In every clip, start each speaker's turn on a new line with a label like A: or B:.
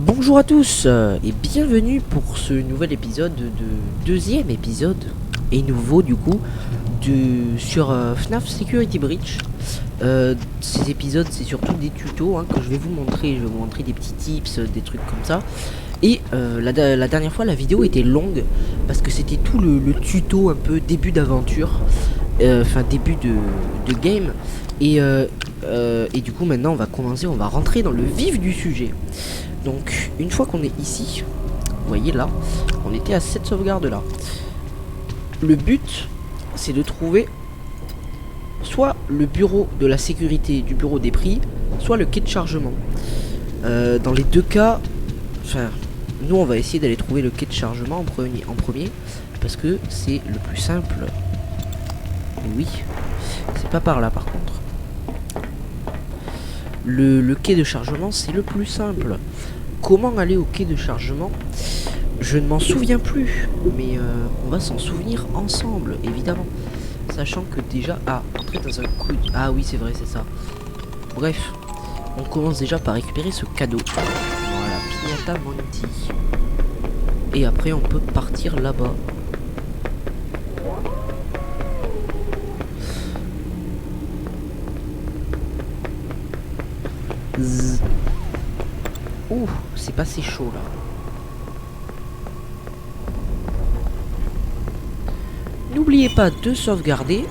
A: Bonjour à tous et bienvenue pour ce nouvel épisode deuxième épisode et nouveau du coup sur FNAF Security Breach. Ces épisodes c'est surtout des tutos que je vais vous montrer. Je vais vous montrer des petits tips, des trucs comme ça. Et la dernière fois la vidéo était longue parce que c'était tout le tuto un peu début d'aventure, enfin début de game. Et du coup maintenant on va rentrer dans le vif du sujet. Donc une fois qu'on est ici, vous voyez là, on était à cette sauvegarde là. Le but c'est de trouver soit le bureau de la sécurité du bureau des prix, soit le quai de chargement. Dans les deux cas, enfin nous on va essayer d'aller trouver le quai de chargement en premier parce que c'est le plus simple. Et oui, c'est pas par là par contre. Le quai de chargement c'est le plus simple. Comment aller au quai de chargement? Je ne m'en souviens plus, mais on va s'en souvenir ensemble, évidemment. Sachant que déjà... Ah, entrer dans un coup... Ah oui, c'est vrai, c'est ça. Bref, on commence déjà par récupérer ce cadeau. Voilà, Pignata Monty. Et après, on peut partir là-bas. Ouh, c'est pas si chaud là. N'oubliez pas de sauvegarder.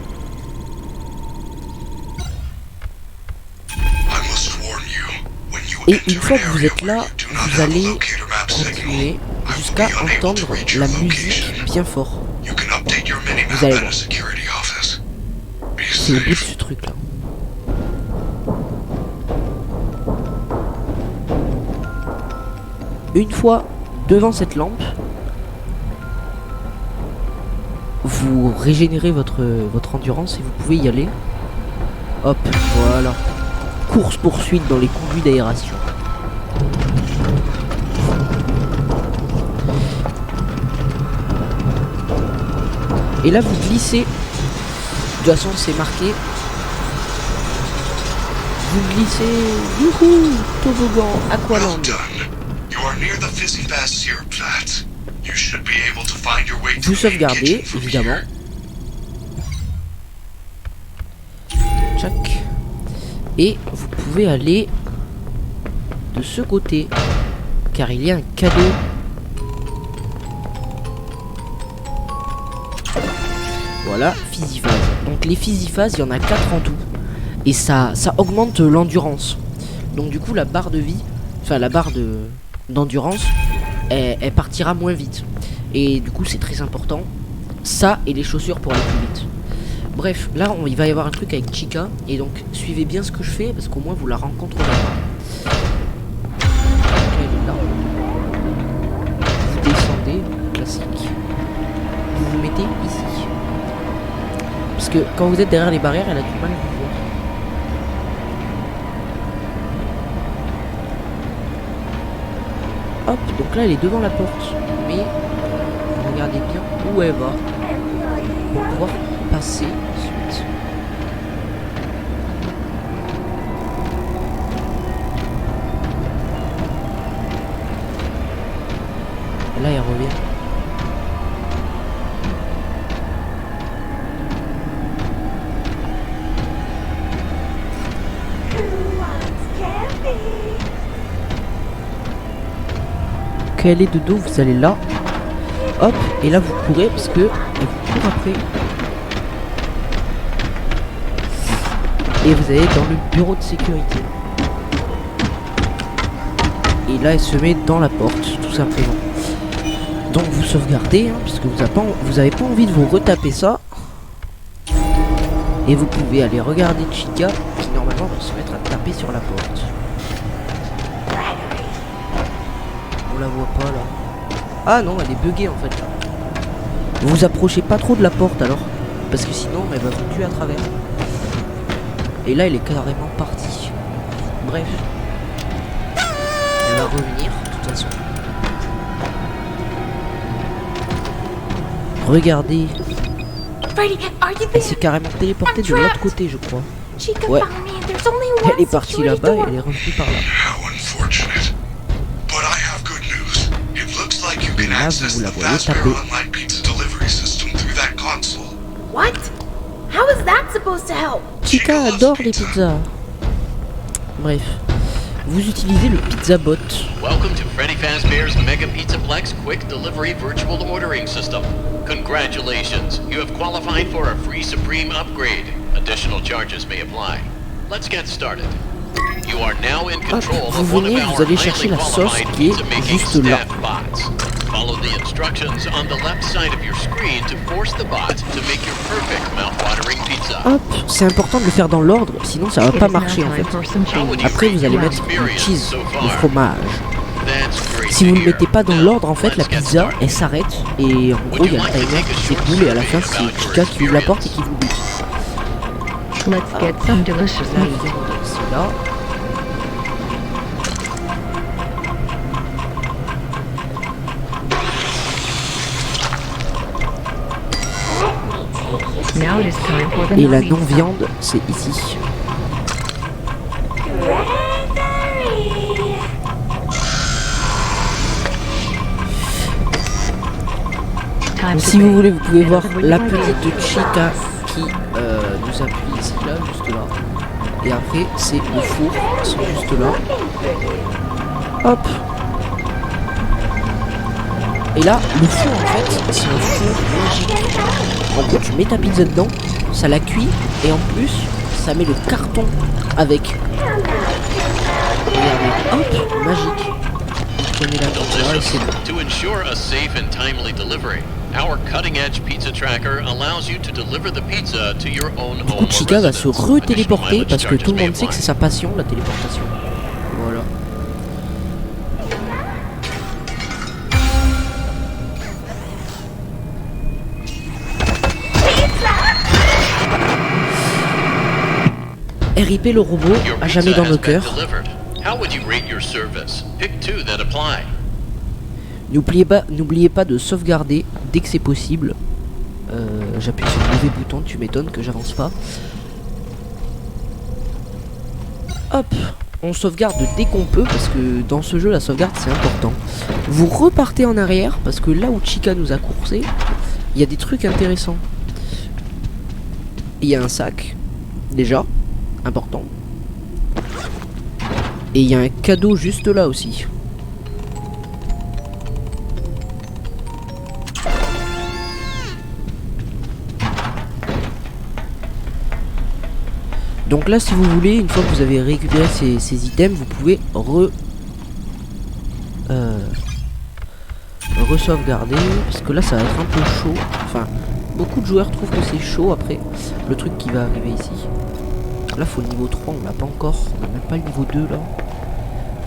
A: Et une fois que vous êtes là, vous allez continuer jusqu'à entendre la musique bien fort. Vous allez voir. C'est au bout de ce truc là. Une fois devant cette lampe, vous régénérez votre endurance et vous pouvez y aller. Hop, voilà. Course poursuite dans les conduits d'aération. Et là vous glissez. De toute façon c'est marqué. Vous glissez. Youhou, toboggan, Aqualand. Vous sauvegardez, évidemment. Tchac. Et vous pouvez aller de ce côté, car il y a un cadeau. Voilà, Physiphase. Donc les Physiphase, il y en a 4 en tout. Et ça augmente l'endurance. Donc du coup la barre de vie, enfin la barre d'endurance, elle partira moins vite. Et du coup c'est très important. Ça et les chaussures pour aller plus vite. Bref, là il va y avoir un truc avec Chica. Et donc suivez bien ce que je fais parce qu'au moins vous la rencontrerez pas. Elle est là. Vous descendez, classique. Vous vous mettez ici. Parce que quand vous êtes derrière les barrières, elle a du mal à vous voir. Hop, donc là elle est devant la porte. Mais regardez bien où elle va pour pouvoir passer ensuite. Là elle revient. Quand elle est de dos, vous allez là. Hop, et là vous courez parce que elle vous court après. Et vous allez dans le bureau de sécurité. Et là elle se met dans la porte, tout simplement. Donc vous sauvegardez, puisque vous avez pas envie de vous retaper ça. Et vous pouvez aller regarder Chica, qui normalement va se mettre à taper sur la porte. On la voit pas là. Ah non, elle est buggée en fait là. Vous approchez pas trop de la porte alors, parce que sinon elle va vous tuer à travers. Et là elle est carrément partie. Bref. Elle va revenir de toute façon. Regardez. Elle s'est carrément téléportée de l'autre côté je crois. Ouais. Elle est partie là-bas et elle est revenue par là. là, vous la voyez taper.
B: What? How is that supposed to help?
A: Chica adore les pizzas. Bref, vous utilisez le Pizza Bot.
C: Welcome to Freddy Fazbear's Mega Pizzaplex Quick Delivery Virtual Ordering System. Congratulations, you have qualified for a free Supreme upgrade. Additional charges may apply. Let's get started. You are now in control of one of
A: vous
C: our
A: allez chercher
C: highly
A: la sauce
C: qualified
A: qui est
C: pizza-making
A: juste là.
C: staff bots. Follow the instructions on the left side of your screen to force the bot to make your perfect mouth-watering pizza.
A: Hop, c'est important de le faire dans l'ordre, sinon ça va pas marcher en fait. Après vous allez mettre le cheese, le fromage. Si vous ne le mettez pas dans l'ordre en fait, la pizza elle s'arrête et en gros il y a le timer qui s'écoule et à la fin c'est Chica qui ouvre la porte et qui vous bute.
D: Let's get some delicious
A: Là,
D: meat.
A: c'est là.
D: Now it is time for the
A: Et la
D: non-meat
A: non-viande c'est ici.
D: Time to
A: Si vous
D: pay.
A: voulez, vous pouvez voir la petite Chica qui nous appuie ici, là, juste là. Et après, c'est le four, qui sont juste là. Hop. Et là, le four, en fait, c'est un four magique. En gros, tu mets ta pizza dedans, ça la cuit, et en plus, ça met le carton avec. Regardez, hop, magique. Vous prenez la pizza et c'est bon.
C: To ensure a safe and timely delivery, our cutting-edge pizza tracker allows you to deliver the pizza to your own
A: Du
C: home
A: coup,
C: or
A: Chica va se
C: residence.
A: retéléporter
C: Additional
A: parce que
C: mileage
A: tout le
C: charges
A: monde sait que
C: may
A: c'est sa passion, la téléportation. Voilà. RIP le robot,
C: Your
A: à jamais
C: pizza
A: dans
C: has
A: nos
C: been
A: cœurs.
C: delivered. How would you rate your service? Pick two that apply.
A: N'oubliez pas de sauvegarder dès que c'est possible. J'appuie sur le mauvais bouton, tu m'étonnes que j'avance pas. Hop, on sauvegarde dès qu'on peut parce que dans ce jeu la sauvegarde c'est important. Vous repartez en arrière parce que là où Chica nous a coursé, il y a des trucs intéressants. Il y a un sac, déjà, important. Et il y a un cadeau juste là aussi. Donc là, si vous voulez, une fois que vous avez récupéré ces items, vous pouvez re-sauvegarder. Parce que là, ça va être un peu chaud. Enfin, beaucoup de joueurs trouvent que c'est chaud après. Le truc qui va arriver ici. Là, faut le niveau 3, on l'a pas encore. On n'a même pas le niveau 2 là.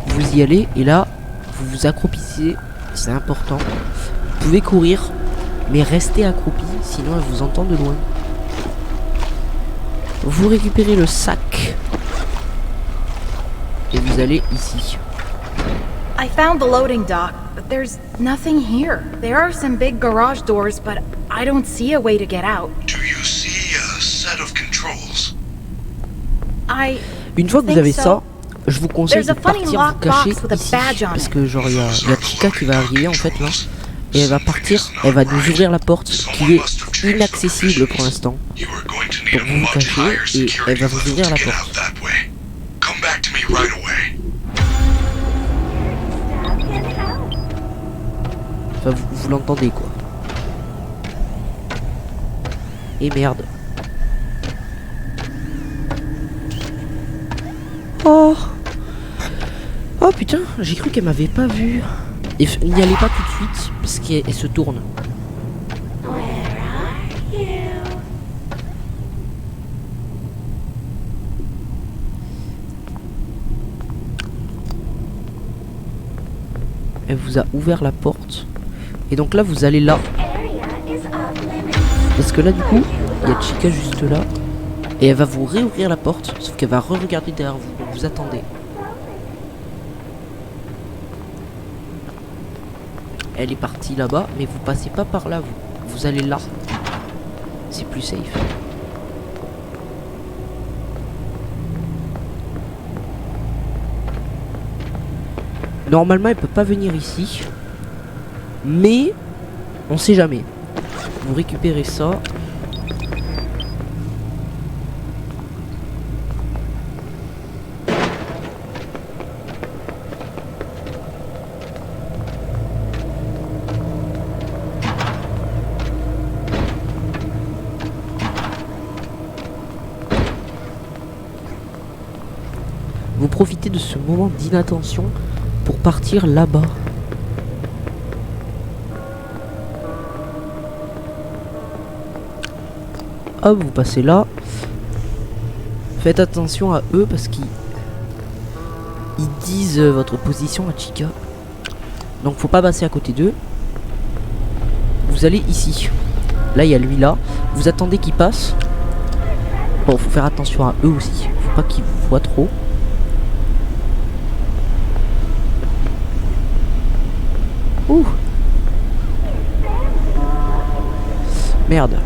A: Vous y allez et là, vous vous accroupissez. C'est important. Vous pouvez courir, mais restez accroupi, sinon elle vous entend de loin. Vous récupérez le sac et vous allez ici.
B: I found the loading dock, but there's nothing here. There are some big garage doors, but I don't see a way to get out.
E: Do you see a set of controls?
A: Une fois que vous avez ça, je vous conseille de
B: There's a funny
A: partir vous cacher
B: lockbox with a
A: ici,
B: badge on
A: parce
B: it.
A: que genre il y a Chica qui va arriver en fait là, et elle va partir, elle va nous ouvrir la porte qui est inaccessible pour l'instant.
E: You are going to
A: Donc
E: need
A: vous
E: a
A: vous
E: much
A: cachez
E: higher
A: et elle
E: security
A: va vous
E: level
A: ouvrir
E: to
A: la
E: get
A: porte.
E: out that way. Come back to me right away.
A: Enfin vous l'entendez quoi. Et merde. Oh. Oh putain, j'ai cru qu'elle m'avait pas vu. Et n'y allez pas tout de suite parce qu'elle se tourne. Elle vous a ouvert la porte. Et donc là vous allez là. Parce que là du coup, il y a Chica juste là. Et elle va vous réouvrir la porte. Sauf qu'elle va re-regarder derrière vous. Donc vous attendez. Elle est partie là-bas. Mais vous passez pas par là vous. Vous allez là. C'est plus safe. Normalement elle peut pas venir ici. Mais on sait jamais. Vous récupérez ça. Vous profitez de ce moment d'inattention pour partir là-bas. Hop, vous passez là. Faites attention à eux parce qu'ils disent votre position à Chica. Donc faut pas passer à côté d'eux. Vous allez ici. Là il y a lui là. Vous attendez qu'il passe. Bon, faut faire attention à eux aussi. Faut pas qu'ils vous voient trop. Ouh. Merde.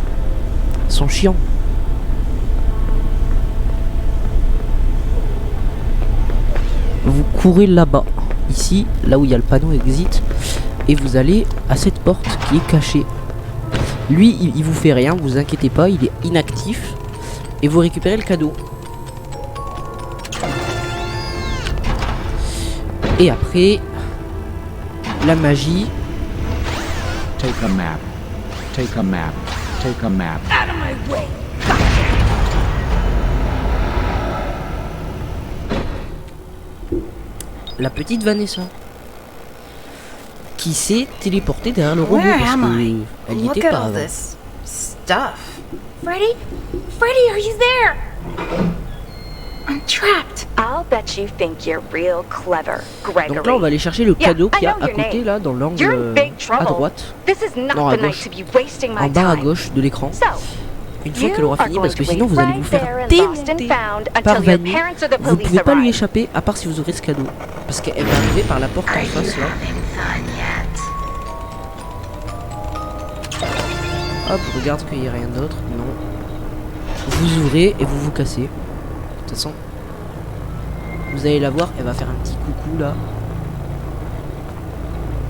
A: Ils sont chiants. Vous courez là-bas. Ici, là où il y a le panneau exit. Et vous allez à cette porte qui est cachée. Lui, il vous fait rien, vous inquiétez pas, il est inactif. Et vous récupérez le cadeau. Et après, la magie.
F: Take a map. Take a map. Take a map.
A: La petite Vanessa. Qui s'est téléportée derrière le robot
B: Where
A: parce
B: am
A: que
B: I?
A: elle y
B: Look
A: était
B: at
A: pas
B: all
A: avant.
B: this stuff. Freddy? Freddy, are you there? I'm trapped.
G: I'll bet you think you're real clever, Gregory.
A: Donc là on va aller chercher le
G: Yeah,
A: cadeau
G: I
A: qu'il y a
G: know
A: à
G: your
A: côté
G: name.
A: là dans l'angle
G: You're in big
A: à
G: trouble.
A: droite.
G: This is not
A: Non, à
G: the night
A: gauche.
G: to be wasting my
A: En bas à
G: time.
A: gauche de l'écran.
G: So,
A: Une fois
G: you
A: qu'elle aura
G: are
A: fini
G: going
A: parce que
G: to
A: sinon
G: wait
A: vous allez vous
G: right
A: faire
G: there and lost and
A: démonter
G: found
A: par
G: until your
A: Vanny.
G: parents or the
A: Vous
G: police
A: pouvez pas lui
G: arrive.
A: échapper à part si vous ouvrez ce cadeau. Parce qu'elle va arriver par la porte en face là. Hop, regarde qu'il n'y a rien d'autre. Non. Vous ouvrez et vous vous cassez. De toute façon, vous allez la voir, elle va faire un petit coucou là.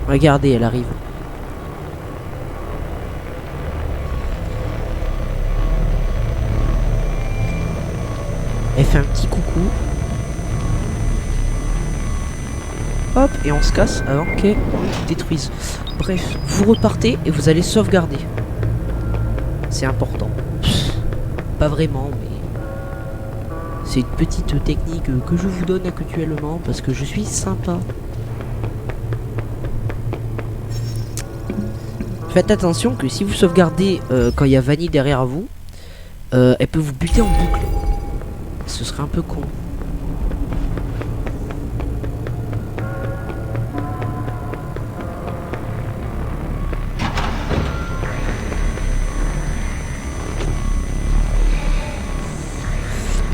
A: Regardez, elle arrive. Elle fait un petit coucou. Hop, et on se casse avant qu'elle détruise. Bref, vous repartez et vous allez sauvegarder. C'est important. Pas vraiment, mais c'est une petite technique que je vous donne actuellement parce que je suis sympa. Faites attention que si vous sauvegardez quand il y a Vanny derrière vous, elle peut vous buter en boucle. Ce serait un peu con.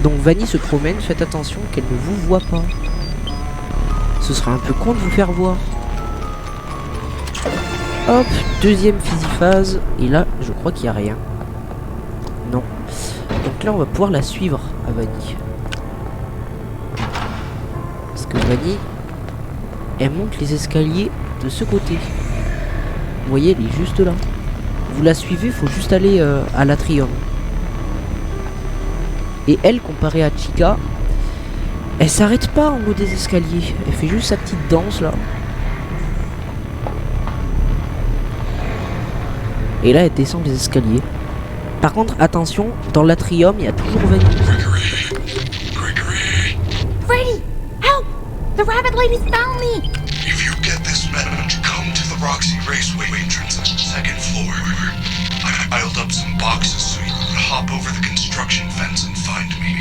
A: Donc Vanny se promène, faites attention qu'elle ne vous voit pas. Ce sera un peu con de vous faire voir. Hop, deuxième physiphase. Et là, je crois qu'il n'y a rien. Non. Donc là, on va pouvoir la suivre à Vanny. Parce que Vanny, elle monte les escaliers de ce côté. Vous voyez, elle est juste là. Vous la suivez, il faut juste aller à l'atrium. Et elle, comparée à Chica, elle s'arrête pas en haut des escaliers. Elle fait juste sa petite danse là. Et là, elle descend les escaliers. Par contre, attention, dans l'atrium, il y a toujours Vanny.
E: Gregory. Gregory.
B: Freddy! Help! The rabbit ladies found me!
E: If you get this message, come to the Roxy Raceway entrance, second floor. I piled up some boxes so you could hop over the construction fence and find me.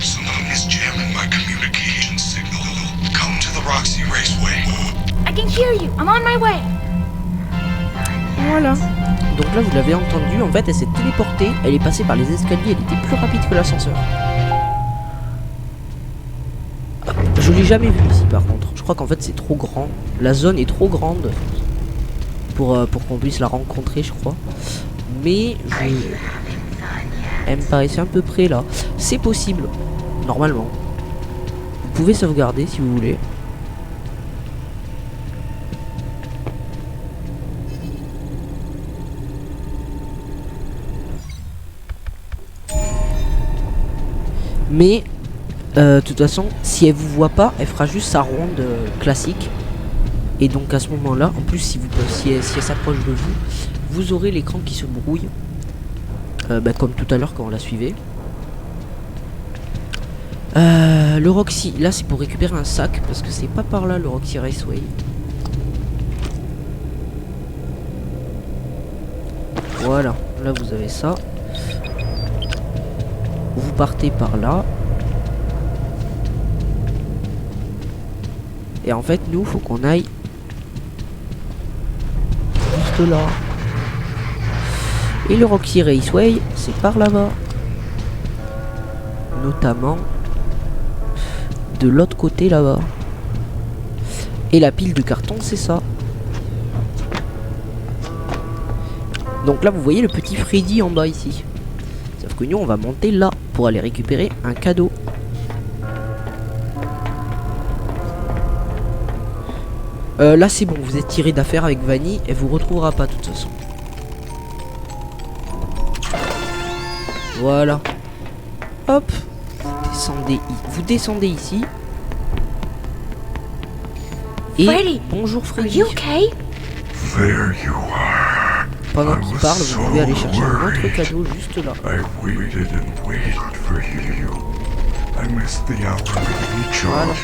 E: Someone is jamming my communication signal. Come to the Roxy Raceway.
B: I can hear you. I'm on my way.
A: Voilà. Donc là, vous l'avez entendu, en fait, elle s'est téléportée. Elle est passée par les escaliers, elle était plus rapide que l'ascenseur. Je l'ai jamais vu ici, par contre. Je crois qu'en fait, c'est trop grand. La zone est trop grande pour qu'on puisse la rencontrer, je crois. Mais elle me paraissait un peu près là. C'est possible, normalement. Vous pouvez sauvegarder si vous voulez. Mais de toute façon, si elle vous voit pas, elle fera juste sa ronde classique. Et donc à ce moment-là, en plus si elle s'approche de vous, vous aurez l'écran qui se brouille. Comme tout à l'heure quand on la suivait. Le Roxy, là c'est pour récupérer un sac, parce que c'est pas par là le Roxy Raceway. Voilà, là vous avez ça. Vous partez par là. Et en fait nous faut qu'on aille juste là. Et le Roxy Raceway c'est par là-bas. Notamment de l'autre côté là-bas. Et la pile de carton c'est ça. Donc là vous voyez le petit Freddy en bas ici. Sauf que nous on va monter là pour aller récupérer un cadeau. Là c'est bon, vous êtes tiré d'affaire avec Vanny. Elle vous retrouvera pas de toute façon. Voilà. Hop. Vous descendez ici. Et
B: Freddy,
A: bonjour
B: are
A: Freddy.
B: you okay?
E: There you are.
A: Pendant qu'il parle, vous pouvez aller chercher un autre cadeau juste là.
E: I waited and waited for you. I missed the hour of recharge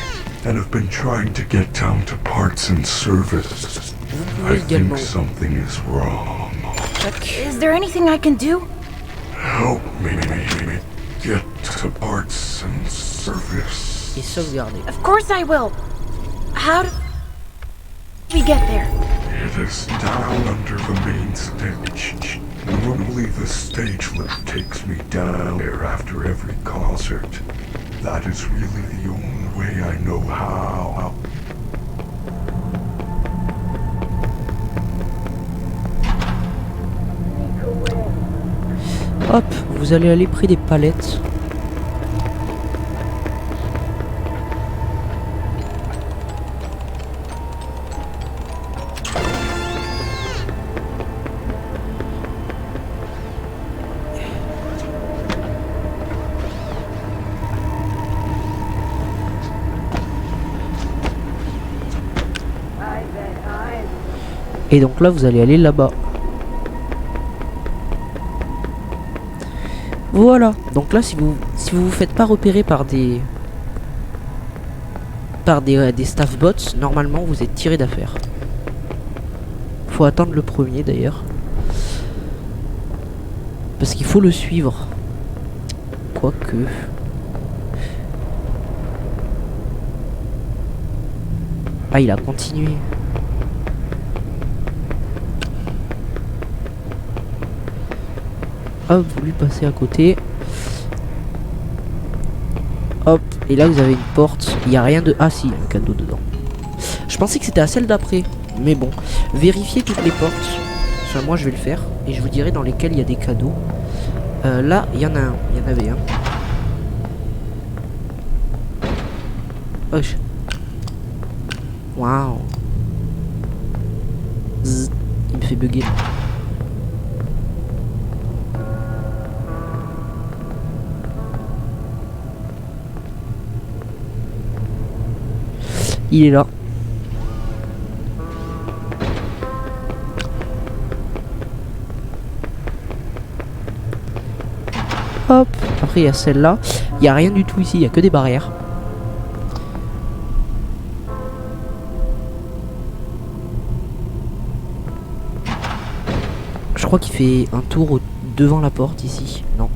E: and have been trying to get down to parts and service.
A: Vous
E: I
A: pouvez également.
E: think something is wrong.
A: Tac.
B: Is there anything I can do?
E: Help me get to parts and service.
A: Et sauvegarder.
B: Of course I will. How do we get there?
E: It is down under the main stage. Normally the stage lift takes me down there after every concert. That is really the only way I know how.
A: Hop, vous allez aller près des palettes. Et donc là vous allez aller là-bas. Voilà. Donc là si vous vous faites pas repérer par des staff bots, normalement vous êtes tiré d'affaire. Faut attendre le premier d'ailleurs. Parce qu'il faut le suivre. Quoique. Ah, il a continué. Hop, vous lui passez à côté. Hop, et là vous avez une porte. Il n'y a rien de... Ah si, un cadeau dedans. Je pensais que c'était à celle d'après. Mais bon, vérifiez toutes les portes. Enfin, moi je vais le faire. Et je vous dirai dans lesquelles il y a des cadeaux. Là, il y en a un. Il y en avait un. Wesh. Waouh. Zzz, il me fait bugger. Il est là. Hop. Après il y a celle-là. Il n'y a rien du tout ici, il n'y a que des barrières. Je crois qu'il fait un tour devant la porte ici. Non.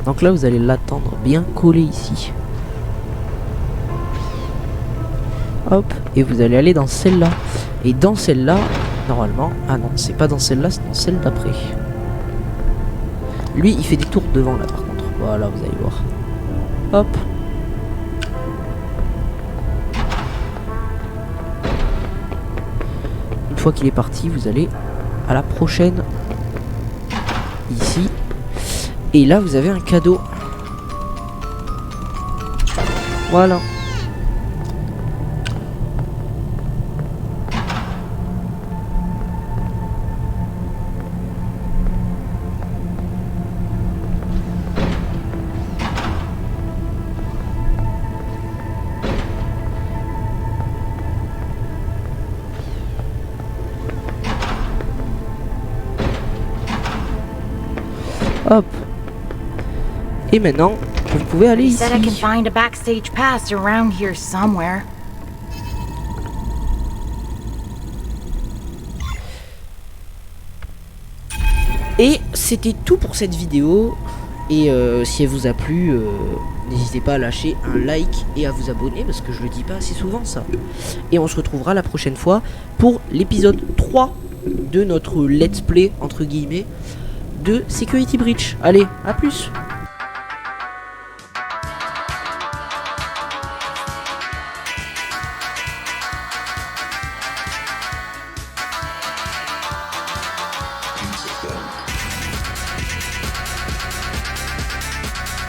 A: Donc là vous allez l'attendre bien collé ici. Hop, et vous allez aller dans celle-là. Et dans celle-là, normalement... Ah non, c'est pas dans celle-là, c'est dans celle d'après. Lui, il fait des tours devant là par contre. Voilà, vous allez voir. Hop. Une fois qu'il est parti, vous allez à la prochaine. Ici. Et là, vous avez un cadeau. Voilà. Hop. Et maintenant, vous pouvez aller
B: He
A: ici.
B: said I can find a backstage pass around here somewhere.
A: Et c'était tout pour cette vidéo. Et si elle vous a plu, n'hésitez pas à lâcher un like et à vous abonner parce que je le dis pas assez souvent ça. Et on se retrouvera la prochaine fois pour l'épisode 3 de notre let's play entre guillemets de Security Breach. Allez, à plus.